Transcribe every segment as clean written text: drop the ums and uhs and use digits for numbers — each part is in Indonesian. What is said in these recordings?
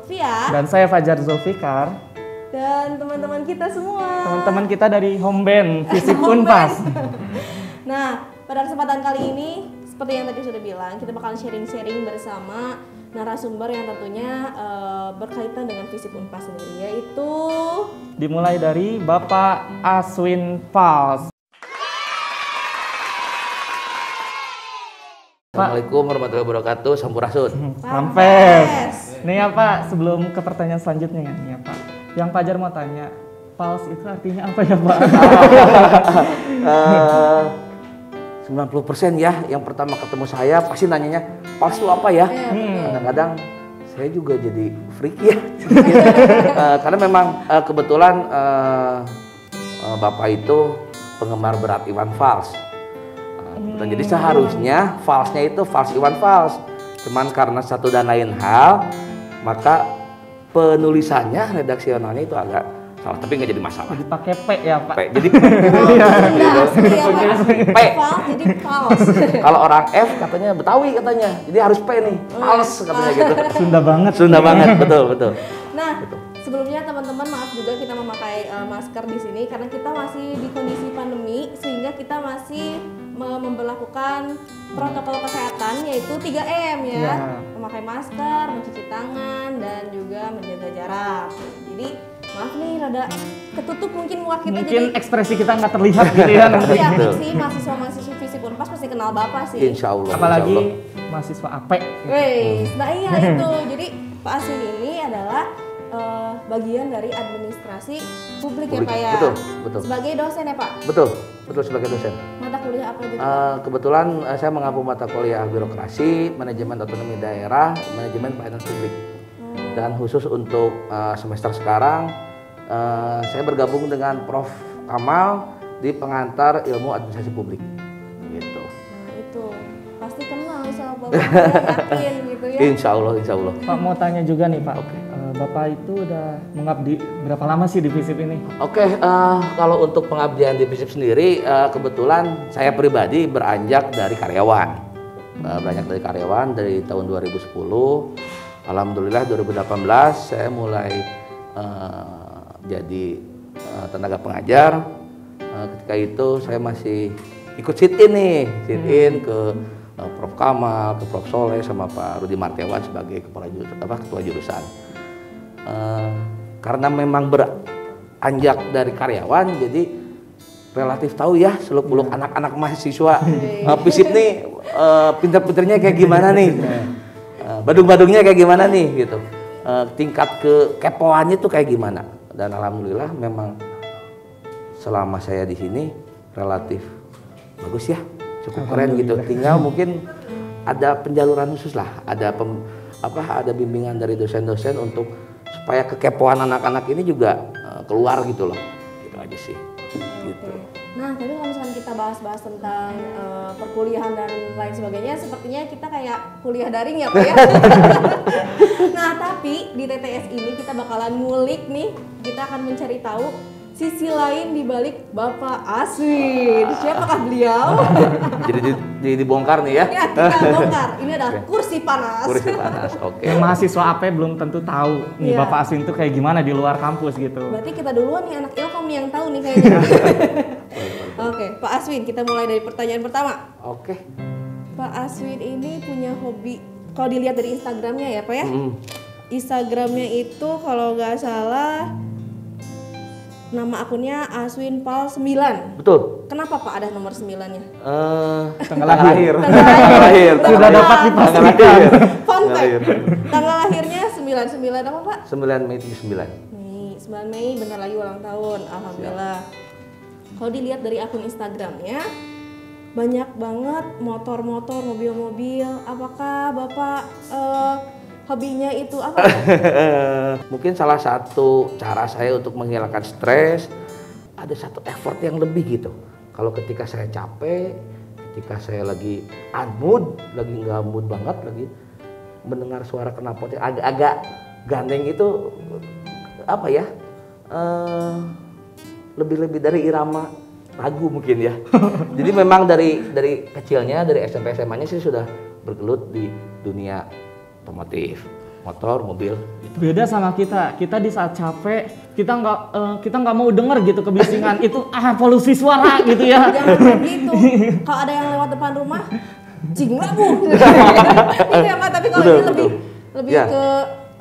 Lutfia. Dan saya Fajar Zulfikar. Dan teman-teman kita semua. Teman-teman kita dari Home Band Visip Unpas. Nah, pada kesempatan kali ini, seperti yang tadi sudah bilang, kita bakalan sharing-sharing bersama narasumber yang tentunya berkaitan dengan Visip Unpas sendiri, yaitu dimulai dari Bapak Aswin Pals. Assalamualaikum warahmatullahi wabarakatuh, Sampurasun. Rampes. Nih ya Pak, sebelum ke pertanyaan selanjutnya nih ya Pak. Yang Fajar mau tanya, Pals itu artinya apa ya Pak? 90% ya, yang pertama ketemu saya pasti nanyanya, Pals itu apa ya? Kadang-kadang saya juga jadi freak ya. Karena memang kebetulan Bapak itu penggemar berat Iwan Fals. Dan jadi seharusnya Falsnya itu Fals Iwan Fals. Cuman karena satu dan lain hal, maka penulisannya, redaksionalnya itu agak salah. Tapi nggak jadi masalah. Jadi pakai P ya Pak? P, jadi P. jadi Fals. Kalau orang F katanya Betawi katanya, jadi harus P nih, Fals katanya gitu. Sunda banget. Sunda banget, betul. Nah, sebelumnya teman-teman maaf juga kita memakai masker di sini karena kita masih di kondisi pandemi, sehingga kita masih memberlakukan protokol kesehatan yaitu 3M ya. Memakai masker, mencuci tangan, dan juga menjaga jarak. Jadi maaf nih rada ketutup mungkin muka kita, mungkin jadi ekspresi kita nggak terlihat gitu ya. tapi yakin sih mahasiswa-mahasiswa Visip Unpas pasti kenal Bapak sih. Insya Allah. Apalagi mahasiswa AP. Wih, nah iya itu. Jadi Pak Aswin ini adalah bagian dari administrasi publik ya Pak ya? Betul. Sebagai dosen ya Pak? Betul sebagai dosen. Mata kuliah apa gitu? Kebetulan saya mengampu mata kuliah birokrasi, manajemen otonomi daerah, manajemen pelayanan publik. Dan khusus untuk semester sekarang, saya bergabung dengan Prof. Kamal di pengantar ilmu administrasi publik. Gitu. Nah itu, pasti kenal sama Bapak, yakin gitu ya? Insya Allah. Pak mau tanya juga nih Pak. Bapak itu udah mengabdi berapa lama sih di Visip ini? Kalau untuk pengabdian di Visip sendiri, kebetulan saya pribadi beranjak dari karyawan. Dari tahun 2010. Alhamdulillah 2018 saya mulai jadi tenaga pengajar. Ketika itu saya masih ikut sit-in ke Prof. Kamal, ke Prof. Soleh, sama Pak Rudi Martiawan sebagai ketua jurusan. Karena memang beranjak dari karyawan, jadi relatif tahu ya seluk-beluk anak-anak mahasiswa Visip nih pinter-pinternya kayak gimana nih, badung-badungnya kayak gimana nih gitu, tingkat kekepoannya tuh kayak gimana. Dan alhamdulillah memang selama saya di sini relatif bagus ya, cukup keren gitu. Tinggal mungkin ada penjaluran khusus lah, ada bimbingan dari dosen-dosen untuk supaya kekepoan anak-anak ini juga keluar gitu loh. Gitu aja sih. Gitu. Nah, tapi kalau misalkan kita bahas-bahas tentang perkuliahan dan lain sebagainya, sepertinya kita kayak kuliah daring ya Pak ya. Nah, tapi di TTS ini kita bakalan ngulik nih, kita akan mencari tahu sisi lain di balik Bapak Aswin. Siapakah beliau? Jadi dibongkar nih ya. Ya, kita bongkar. Ini adalah kursi panas. Kursi panas. Oke. Yang mahasiswa AP belum tentu tahu nih Bapak Aswin itu kayak gimana di luar kampus gitu. Berarti kita duluan nih anak Ilkom nih yang tahu nih kayaknya. Oke, Pak Aswin, kita mulai dari pertanyaan pertama. Oke. Pak Aswin ini punya hobi, kalau dilihat dari Instagramnya ya Pak ya. Instagramnya itu kalau nggak salah nama akunnya Aswin Pal 9. Betul. Kenapa Pak ada nomor 9-nya? Tanggal lahir. Sudah dapat dipastikan. Fun fact. Tanggal lahirnya 99 apa Pak? 9 Mei 79. Nih, 9 Mei bentar lagi ulang tahun. Alhamdulillah. Kalau dilihat dari akun Instagramnya, banyak banget motor-motor, mobil-mobil. Apakah Bapak hobinya itu apa? Mungkin salah satu cara saya untuk menghilangkan stres, ada satu effort yang lebih gitu. Kalau ketika saya capek, ketika saya lagi unmood, lagi nggak mood banget, lagi mendengar suara knalpot yang agak-agak gandeng itu apa ya? Lebih-lebih dari irama lagu mungkin ya. Jadi memang dari kecilnya, dari SMP SMA-nya sih sudah bergelut di dunia otomotif. motor, mobil. Beda sama kita di saat capek kita nggak mau denger gitu kebisingan itu polusi suara gitu ya. Jangan kayak gitu. Kalau ada yang lewat depan rumah, cing lah bu. Itu ya Pak, tapi kalau ini lebih Ya. ke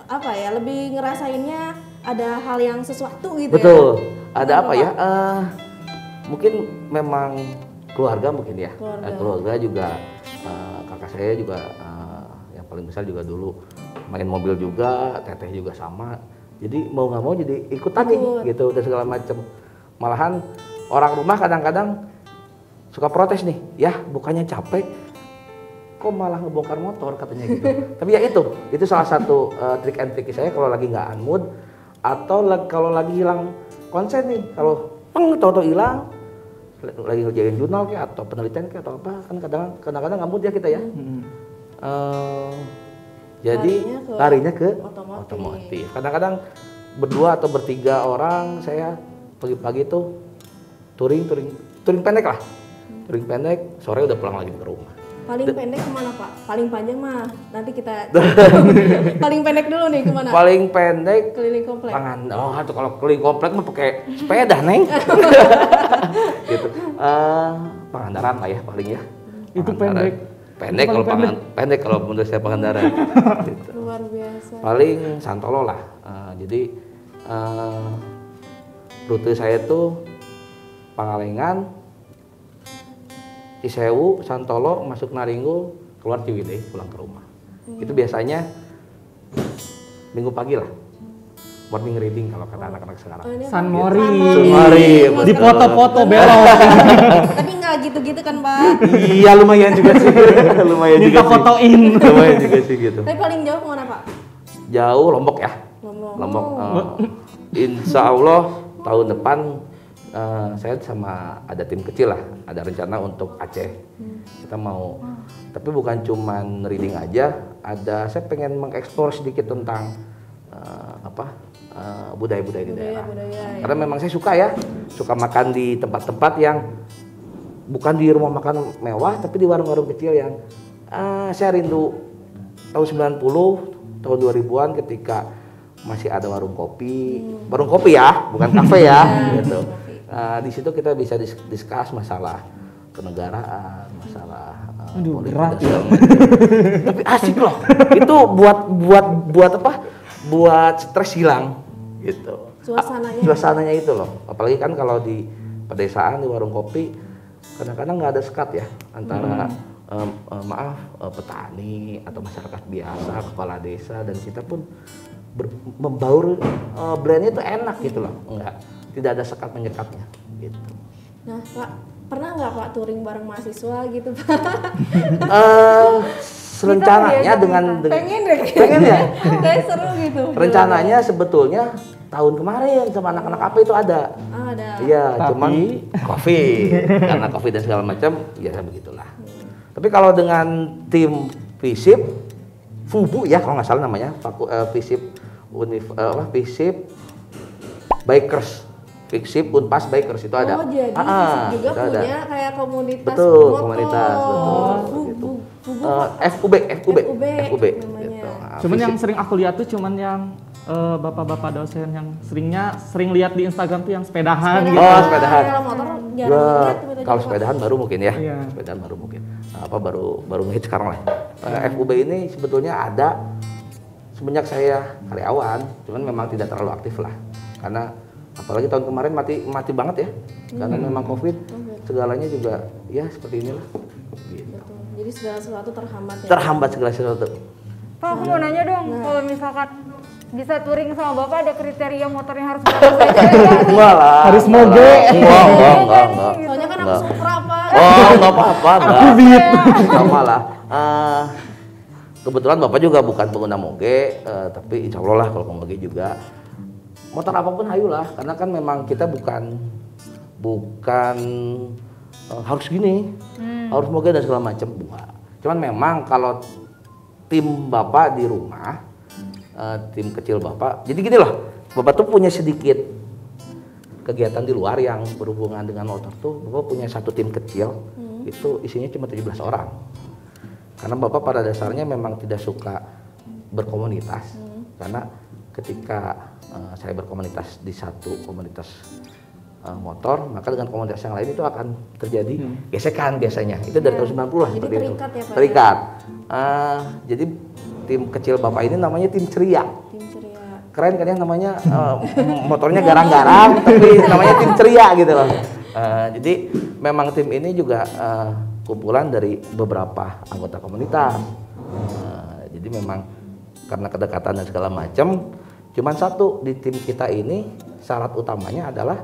apa ya? Lebih ngerasainnya ada hal yang sesuatu gitu Betul. ya. Ada apa ya? Mungkin memang keluarga mungkin ya. Keluarga juga kakak saya juga yang paling besar juga dulu main mobil juga, teteh juga sama. Jadi mau nggak mau jadi ikutan nih gitu dan segala macam. Malahan orang rumah kadang-kadang suka protes nih, ya bukannya capek, kok malah ngebongkar motor katanya gitu. Tapi ya itu salah satu trik and trick saya kalau lagi nggak mood atau kalau lagi hilang konsen nih, kalau tahu-tahu hilang, lagi ngerjain jurnal kayak atau penelitian kayak atau apa kan kadang-kadang nggak mood ya kita ya. Jadi larinya ke otomotif. Kadang-kadang berdua atau bertiga orang saya pagi-pagi tuh touring pendek lah. Touring pendek, sore udah pulang lagi ke rumah. Paling pendek kemana Pak? Paling panjang mah nanti kita paling pendek dulu nih kemana? Paling pendek Keliling komplek. Tuh kalau keliling komplek mah pakai sepeda neng. Gitu. Pangandaran lah ya paling ya. Itu pendek. Pendek kalau menurut saya Pangandaran. Gitu. Luar biasa. Paling Santolo lah. Jadi rute saya tuh Pangalengan, Cisewu, Santolo, masuk Naringgo, keluar Ciwidey, pulang ke rumah. Itu biasanya minggu pagi lah. Morning reading kalau kata anak-anak sekarang. San Mori. Di foto-foto belok. Tapi nggak gitu-gitu kan Pak? Iya lumayan juga sih. Minta fotoin. Lumayan juga sih gitu. Tapi paling jauh kemana Pak? Jauh Lombok ya. Lombok. Insya Allah tahun depan saya sama ada tim kecil lah, ada rencana untuk Aceh. Kita mau, tapi bukan cuman reading aja, saya pengen mengeksplor sedikit tentang budaya-budaya di daerah. Karena memang saya suka makan di tempat-tempat yang bukan di rumah makan mewah, tapi di warung-warung kecil yang saya rindu tahun 90, tahun 2000-an ketika masih ada warung kopi ya, bukan kafe ya, gitu. Di situ kita bisa diskus masalah kenegaraan, masalah berat ya. Tapi asik loh. Itu buat apa? Buat stres hilang gitu. Suasananya itu loh. Apalagi kan kalau di pedesaan di warung kopi kadang-kadang nggak ada sekat ya antara petani atau masyarakat biasa, kepala desa dan kita pun membaur blendnya itu enak gitu loh. Tidak ada sekat menyekatnya gitu. Nah Pak, pernah nggak Pak touring bareng mahasiswa gitu Pak? Rencananya dengan pengen ya. Kayak seru gitu. Rencananya sebetulnya tahun kemarin sama anak-anak apa itu ada. Ada. Iya, cuman karena COVID dan segala macam, ya begitulah. Tapi kalau dengan tim FISIP, FUBU ya kalau nggak salah namanya, FISIP FISIP Bikers. FISIP Unpas Bikers itu ada. Oh jadi FISIP juga punya ada. kayak komunitas betul, motor. Komunitas, betul. Gitu. FUB namanya. Gitu. Cuman yang sering aku lihat tuh cuman yang bapak-bapak dosen yang sering lihat di Instagram tuh yang sepedahan gitu. Oh, sepedahan. Kalau motor jarang lihat. Kalau sepedahan baru mungkin ya. Iya. Sepedahan baru mungkin. Baru ngehit sekarang lah. FUB ini sebetulnya ada semenjak saya karyawan, cuman memang tidak terlalu aktif lah. Karena apalagi tahun kemarin mati banget ya. Karena memang COVID, segalanya juga ya seperti inilah. Gitu. Jadi segala sesuatu terhambat ya. Terhambat segala sesuatu. Pak, aku mau nanya dong, kalau misalkan bisa touring sama Bapak ada kriteria motornya harus berapa saja? Enggak lah. Harus moge. Enggak. Soalnya kan aku Supra Pak. Oh, enggak apa-apa. Sama lah. Kebetulan Bapak juga bukan pengguna moge, tapi insya Allah lah kalau ke moge juga. Motor apapun hayulah, karena kan memang kita bukan harus gini, harus moge dan segala macam. Cuman memang kalau tim Bapak di rumah, tim kecil Bapak, jadi gini loh, Bapak tuh punya sedikit kegiatan di luar yang berhubungan dengan motor tuh, Bapak punya satu tim kecil, itu isinya cuma 17 orang. Karena Bapak pada dasarnya memang tidak suka berkomunitas. Karena ketika saya berkomunitas di satu komunitas motor, maka dengan komunitas yang lain itu akan terjadi gesekan biasanya. Itu dari tahun 90 lah. Jadi seperti itu. terikat ya Pak? Terikat. Jadi tim kecil Bapak ini namanya tim ceria. Tim ceria. Keren kan ya namanya, motornya garang-garang tapi namanya tim ceria gitu loh. Jadi memang tim ini juga kumpulan dari beberapa anggota komunitas. Jadi memang karena kedekatan dan segala macam, cuman satu di tim kita ini syarat utamanya adalah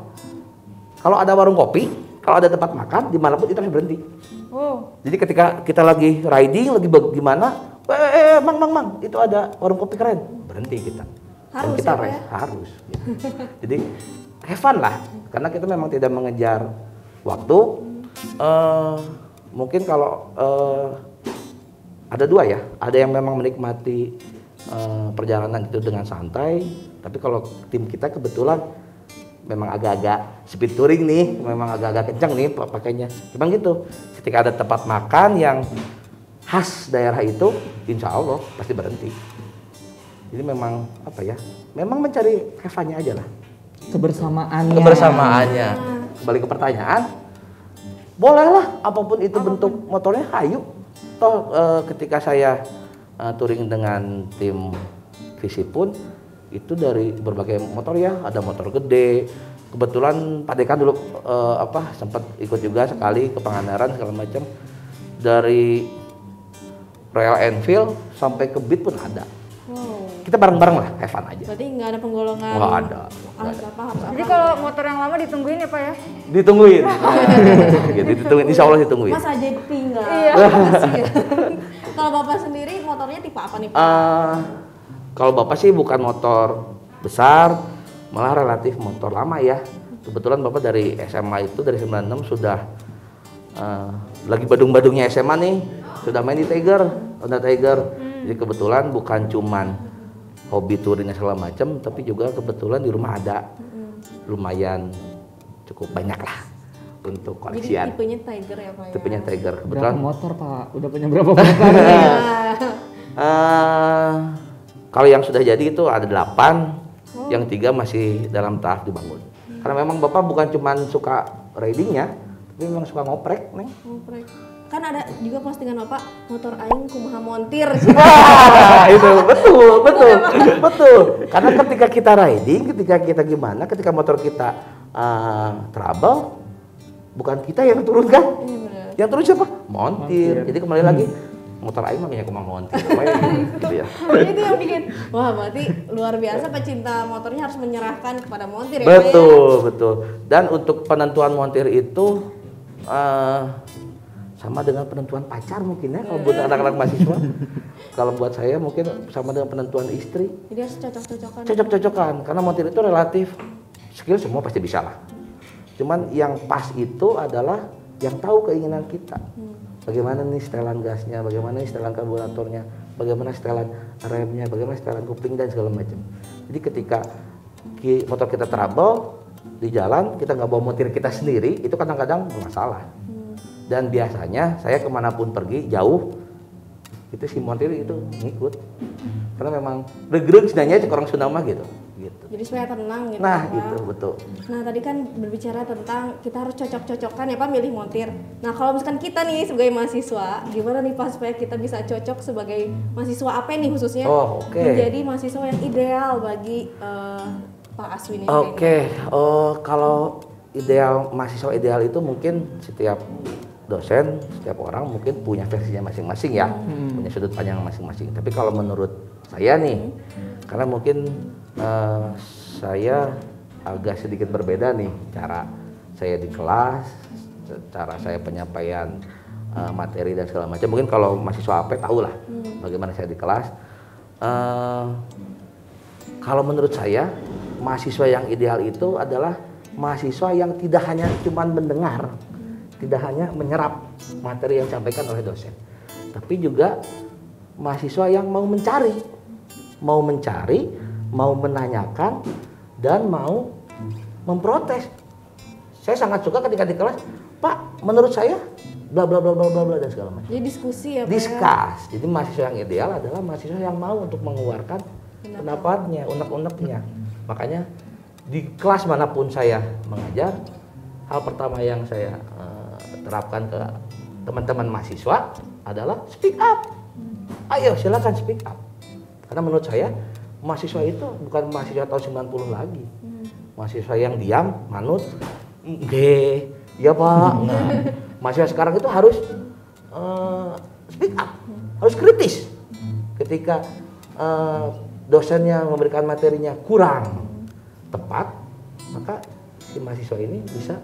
kalau ada warung kopi, kalau ada tempat makan, dimanapun itu harus berhenti. Oh. Jadi ketika kita lagi riding, lagi gimana, mang, itu ada warung kopi keren, berhenti kita. Dan Harus kita ya, Pak, rest, ya? harus. Gitu. Jadi have fun lah, karena kita memang tidak mengejar waktu. Mungkin kalau ada dua ya, ada yang memang menikmati perjalanan itu dengan santai, tapi kalau tim kita kebetulan memang agak-agak speed touring nih, memang agak-agak kencang nih pakainya. Cuman gitu, ketika ada tempat makan yang khas daerah itu, insya Allah pasti berhenti. Jadi memang apa ya, memang mencari kefannya aja lah. Kebersamaannya. Kembali ke pertanyaan, bolehlah apapun itu bentuk motornya, hayu. Toh ketika saya touring dengan tim Visip pun itu dari berbagai motor ya, ada motor gede. Kebetulan Pak Dekan dulu sempat ikut juga sekali ke Pangandaran segala macam. Dari Royal Enfield sampai ke Beat pun ada. Wow. Kita bareng-bareng lah, have fun aja. Berarti nggak ada penggolongan. Nggak ada. Harus apa? Jadi kalau motor yang lama ditungguin ya Pak ya? Ditungguin. Gitu, ditungguin, insya Allah ditungguin. Mas aja tinggal. Iya. Kalau Bapak sendiri motornya tipe apa nih Pak? Kalau Bapak sih bukan motor besar, malah relatif motor lama ya. Kebetulan Bapak dari SMA itu dari 96 sudah lagi badung-badungnya SMA nih, sudah main di Tiger, Honda Tiger. Jadi kebetulan bukan cuman hobi touring segala macam, tapi juga kebetulan di rumah ada lumayan cukup banyak lah untuk koleksian. Jadi tipenya Tiger ya Pak ya? Tipenya Tiger. Berapa Kebetulan motor Pak? Udah punya berapa motor? kalau yang sudah jadi itu ada 8, yang 3 masih dalam tahap dibangun. Karena memang Bapak bukan cuma suka ridingnya, tapi memang suka ngoprek, Neng. Ngoprek. Kan ada juga postingan Bapak, motor aing kumaha montir. Itu betul. Karena ketika kita riding, ketika kita gimana, ketika motor kita trouble, bukan kita yang turun kan? Iya benar. Yang turun siapa? Montir. Jadi kembali lagi, motor aing makanya kumaha montir. Gitu ya. Itu yang bikin, wah berarti luar biasa pecinta motornya harus menyerahkan kepada montir ya Pak ya? Betul. Dan untuk penentuan montir itu sama dengan penentuan pacar mungkin ya kalau buat anak-anak mahasiswa. Kalau buat saya mungkin sama dengan penentuan istri. Jadi harus cocok-cocokan. Cocok-cocokan karena montir itu relatif skill semua pasti bisa lah. Cuman yang pas itu adalah yang tahu keinginan kita. Bagaimana nih setelan gasnya, bagaimana nih setelan karburatornya, bagaimana setelan remnya, bagaimana setelan kupling dan segala macam. Jadi ketika motor kita trouble di jalan, kita nggak bawa montir kita sendiri, itu kadang-kadang bermasalah. Dan biasanya saya kemanapun pergi jauh, itu si montir itu ngikut. Karena memang bergerung sebenarnya itu orang Sunda mah gitu. Jadi supaya tenang gitu. Nah, Pak. gitu betul. Nah tadi kan berbicara tentang kita harus cocok-cocokkan ya Pak milih montir. Nah kalau misalkan kita nih sebagai mahasiswa, gimana nih Pak supaya kita bisa cocok sebagai mahasiswa apa nih khususnya menjadi mahasiswa yang ideal bagi Pak Aswin ini? Kalau mahasiswa ideal itu mungkin setiap dosen, setiap orang mungkin punya versinya masing-masing ya, punya sudut pandang masing-masing. Tapi kalau menurut saya nih, karena mungkin saya agak sedikit berbeda nih cara saya di kelas, cara saya penyampaian materi dan segala macam. Mungkin kalau mahasiswa AP tahu lah bagaimana saya di kelas. Kalau menurut saya mahasiswa yang ideal itu adalah mahasiswa yang tidak hanya cuma mendengar, tidak hanya menyerap materi yang disampaikan oleh dosen, tapi juga mahasiswa yang mau mencari, mau menanyakan, dan mau memprotes. Saya sangat suka ketika di kelas, Pak, menurut saya bla bla bla bla bla bla dan segala macam. Jadi diskusi ya Pak. Discuss. Jadi mahasiswa yang ideal adalah mahasiswa yang mau untuk mengeluarkan pendapatnya, unek-uneknya. Makanya di kelas manapun saya mengajar, hal pertama yang saya terapkan ke teman-teman mahasiswa adalah speak up. Ayo silakan speak up. Karena menurut saya mahasiswa itu bukan mahasiswa tahun 90 lagi. Mahasiswa yang diam, manut, ya Pak. Nah, mahasiswa sekarang itu harus speak up, harus kritis. Ketika dosennya memberikan materinya kurang tepat, maka si mahasiswa ini bisa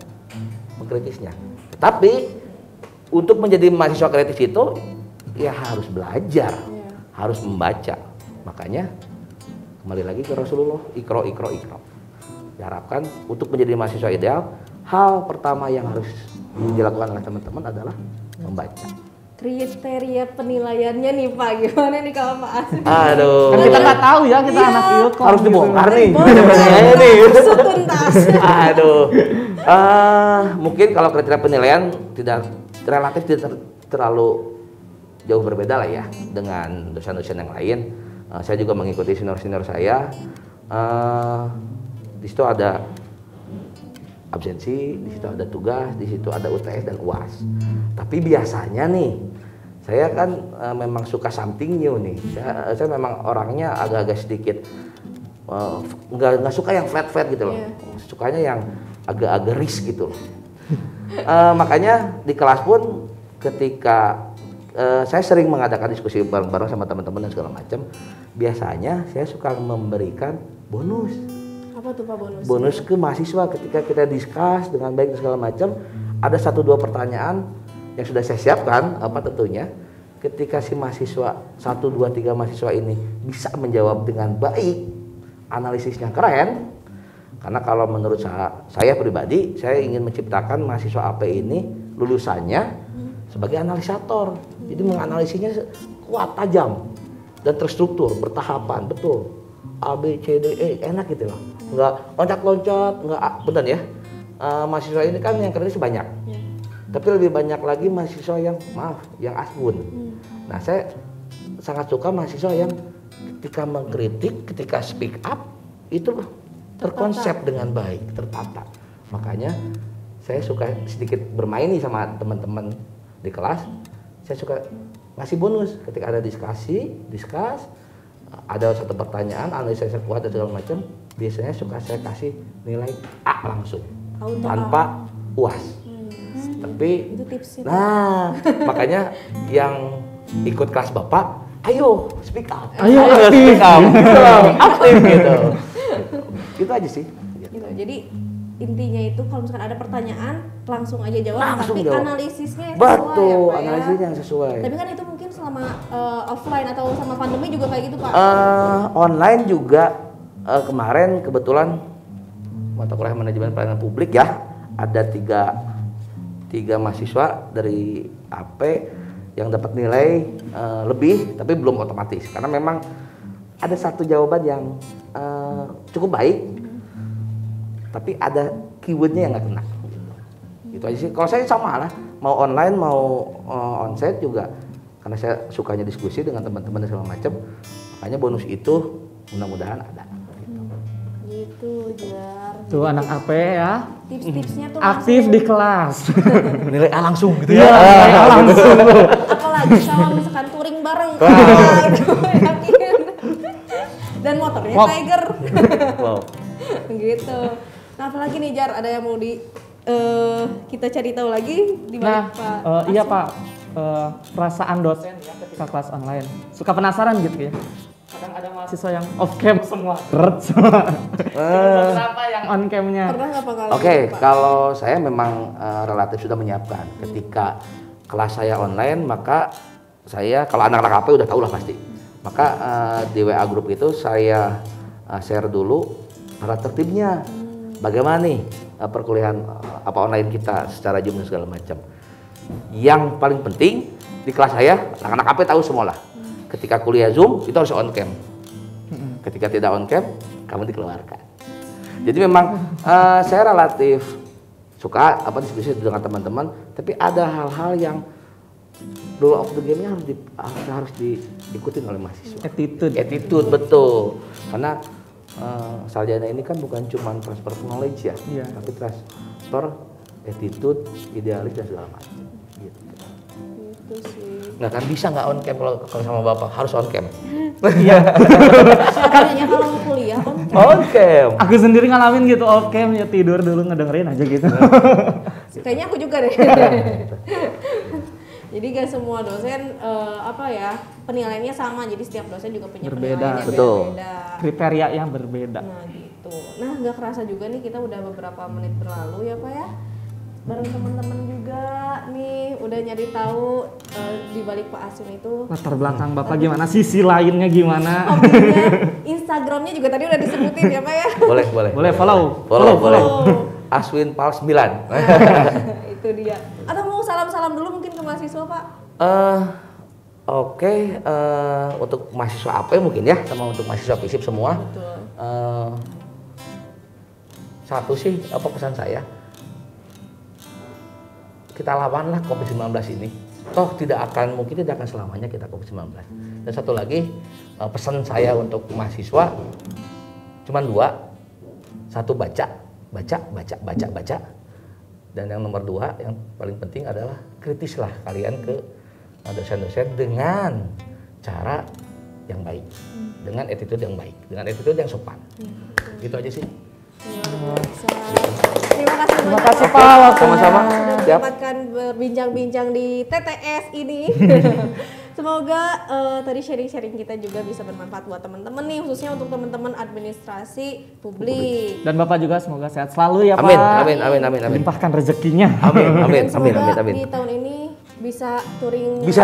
mengkritisnya. Tetapi untuk menjadi mahasiswa kritis itu ya harus belajar, harus membaca. Makanya kembali lagi ke Rasulullah, ikro. Diharapkan untuk menjadi mahasiswa ideal, hal pertama yang harus dilakukan oleh teman-teman adalah membaca. Kriteria penilaiannya nih Pak, gimana nih kalau Pak Asif? Aduh. Kan kita nggak tahu ya kita anak ilkom. Harus dibongkar nih. Penilaiannya nih. Tuntas. Aduh. Mungkin kalau kriteria penilaian relatif tidak terlalu jauh berbeda lah ya dengan dosen-dosen yang lain. Saya juga mengikuti senior-senior saya. Di situ ada absensi, di situ ada tugas, di situ ada UTS dan UAS. Tapi biasanya nih, saya kan memang suka something new nih. Saya memang orangnya agak-agak sedikit nggak suka yang flat gitu loh. Sukanya yang agak-agak risk gitu loh. Makanya di kelas pun ketika saya sering mengadakan diskusi bareng-bareng sama teman-teman dan segala macam, biasanya saya suka memberikan bonus. Apa tuh Pak bonus? Bonus ke mahasiswa ketika kita discuss dengan baik dan segala macam. Ada 1-2 pertanyaan yang sudah saya siapkan, apa tentunya ketika si mahasiswa 1, 2, 3 mahasiswa ini bisa menjawab dengan baik, analisisnya keren. Karena kalau menurut saya pribadi, saya ingin menciptakan mahasiswa AP ini lulusannya sebagai analisator. Jadi menganalisinya kuat, tajam dan terstruktur, bertahapan, betul. A, B, C, D, E, enak gitu loh. Nggak loncat-loncat, nggak benar ya. Mahasiswa ini kan yang kritis banyak. Tapi lebih banyak lagi mahasiswa yang yang asbun. Nah, saya sangat suka mahasiswa yang ketika mengkritik, ketika speak up itu terkonsep dengan baik, tertata. Makanya saya suka sedikit bermain nih sama teman-teman di kelas. Saya suka ngasih bonus ketika ada diskus, ada satu pertanyaan, analisa saya kuat dan segala macam. Biasanya suka saya kasih nilai A langsung, tanpa UAS. Tapi, itu tipsnya. nah makanya yang ikut kelas Bapak, ayo speak up, Ayo speak up, aktif gitu. Itu aja sih. Gitu. Jadi intinya itu kalau misalkan ada pertanyaan langsung aja jawab, Langsung tapi jawab. analisisnya yang Betul, sesuai ya, Pak, analisisnya yang sesuai. Tapi kan itu mungkin selama offline atau sama pandemi juga kayak gitu Pak. Online juga kemarin kebetulan mata kuliah manajemen pelayanan publik ya, ada tiga mahasiswa dari AP yang dapat nilai lebih, tapi belum otomatis karena memang ada satu jawaban yang cukup baik, tapi ada keywordnya yang nggak kena. Gitu aja sih. Kalau saya sama lah, mau online mau onsite juga, karena saya sukanya diskusi dengan teman-teman dan segala macam, makanya bonus itu mudah-mudahan ada. Gitu Jar. Tuh anak AP ya, Tips-tipsnya tuh aktif di kelas. Nilai A langsung gitu Iya, ya. langsung. apalagi kalau misalkan touring bareng, itu yakin. Dan motornya Wow. Tiger. Wow. Gitu. Nah, apalagi nih Jar, ada yang mau kita cari tahu lagi di Nah, balik Pak? iya Pak, perasaan dosen ya ketika kelas online. Suka penasaran gitu ya. Kadang ada mahasiswa yang off cam semua, red semua. Berapa yang on camnya? Pernah nggak Pak? Oke, kalau saya memang relatif sudah menyiapkan. Ketika kelas saya online, maka saya kalau anak-anak AP udah tahu lah pasti. Maka di WA grup itu saya share dulu tata tertibnya. Bagaimana nih perkuliahan online kita secara Zoom dan segala macam. Yang paling penting di kelas saya, anak-anak AP tahu semua lah. Ketika kuliah Zoom itu harus on cam. Ketika tidak on cam, kamu dikeluarkan. Jadi memang saya relatif suka apa diskusi dengan teman-teman, tapi ada hal-hal yang rule of the game-nya harus diikutin oleh mahasiswa. Attitude betul. Karena sarjana ini kan bukan cuma transfer knowledge ya, tapi transfer attitude, idealis dan segala macam. Gitu. Itu sih. Nggak kan bisa nggak on cam kalau sama bapak, harus on cam. Iya. Katanya kalau mau kuliah on cam. On cam. Aku sendiri ngalamin gitu off cam ya, tidur dulu ngedengerin aja gitu. Kayaknya aku juga deh. Jadi gak semua dosen penilaiannya sama, jadi setiap dosen juga punya Berbeda. penilaian yang Betul. beda-beda. Kriteria yang berbeda. Nah gitu. Nah nggak kerasa juga nih kita udah beberapa menit berlalu ya Pak ya. Bareng teman-teman juga nih udah nyari tahu di balik Pak Asun itu Latar belakang Bapak gimana, sisi lainnya gimana. hobinya, Instagramnya juga tadi udah disebutin ya Pak ya. Boleh Follow. boleh. Aswin Pal 9. Itu dia. Atau mau salam-salam dulu mungkin ke mahasiswa Pak? Oke, untuk mahasiswa AP mungkin ya, sama untuk mahasiswa FISIP semua. Betul. Satu sih, apa pesan saya? Kita lawanlah COVID-19 ini. Toh mungkin tidak akan selamanya kita COVID-19. Dan satu lagi, pesan saya untuk mahasiswa cuma 2. Satu, baca. Dan yang nomor 2 yang paling penting adalah kritislah kalian ke dosen-dosen dengan cara yang baik, dengan attitude yang baik, dengan attitude yang sopan. Gitu aja sih. Luar biasa. Terima kasih banyak. Terima kasih Pak. Sama-sama. Sudah Siap. menyempatkan berbincang-bincang di TTS ini. Semoga tadi sharing-sharing kita juga bisa bermanfaat buat teman-teman nih, khususnya untuk teman-teman administrasi publik. Dan Bapak juga semoga sehat selalu ya Pak. Amin. Limpahkan rezekinya. Amin. Dan semoga di tahun ini bisa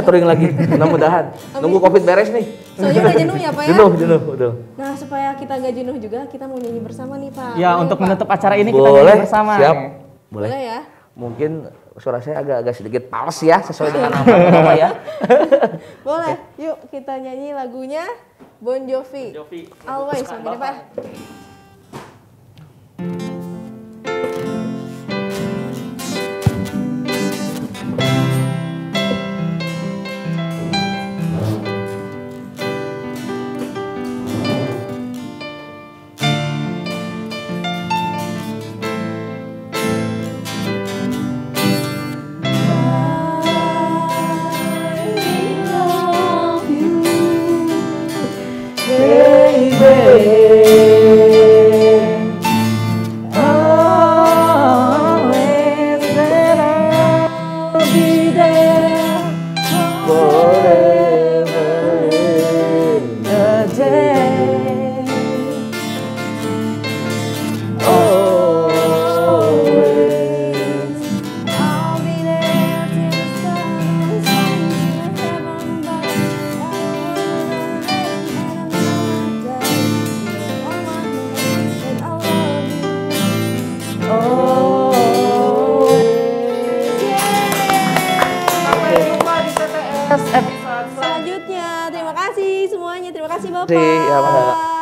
touring lagi, mudah-mudahan. Nunggu COVID beres nih. Soalnya udah jenuh ya Pak ya? Jenuh, betul. Nah supaya kita nggak jenuh juga, kita mau nyanyi bersama nih Pak. Ya, Boleh, untuk Pak? menutup acara ini kita Boleh, nyanyi bersama. siap. nih. Boleh. Boleh ya? Mungkin suara saya agak sedikit pals ya, sesuai dengan nama Bapak ya. Boleh, yuk kita nyanyi lagunya Bon Jovi. Always, mungkin ya Pak. Selanjutnya, terima kasih semuanya, terima kasih Bapak. Terima kasih, ya, Pak.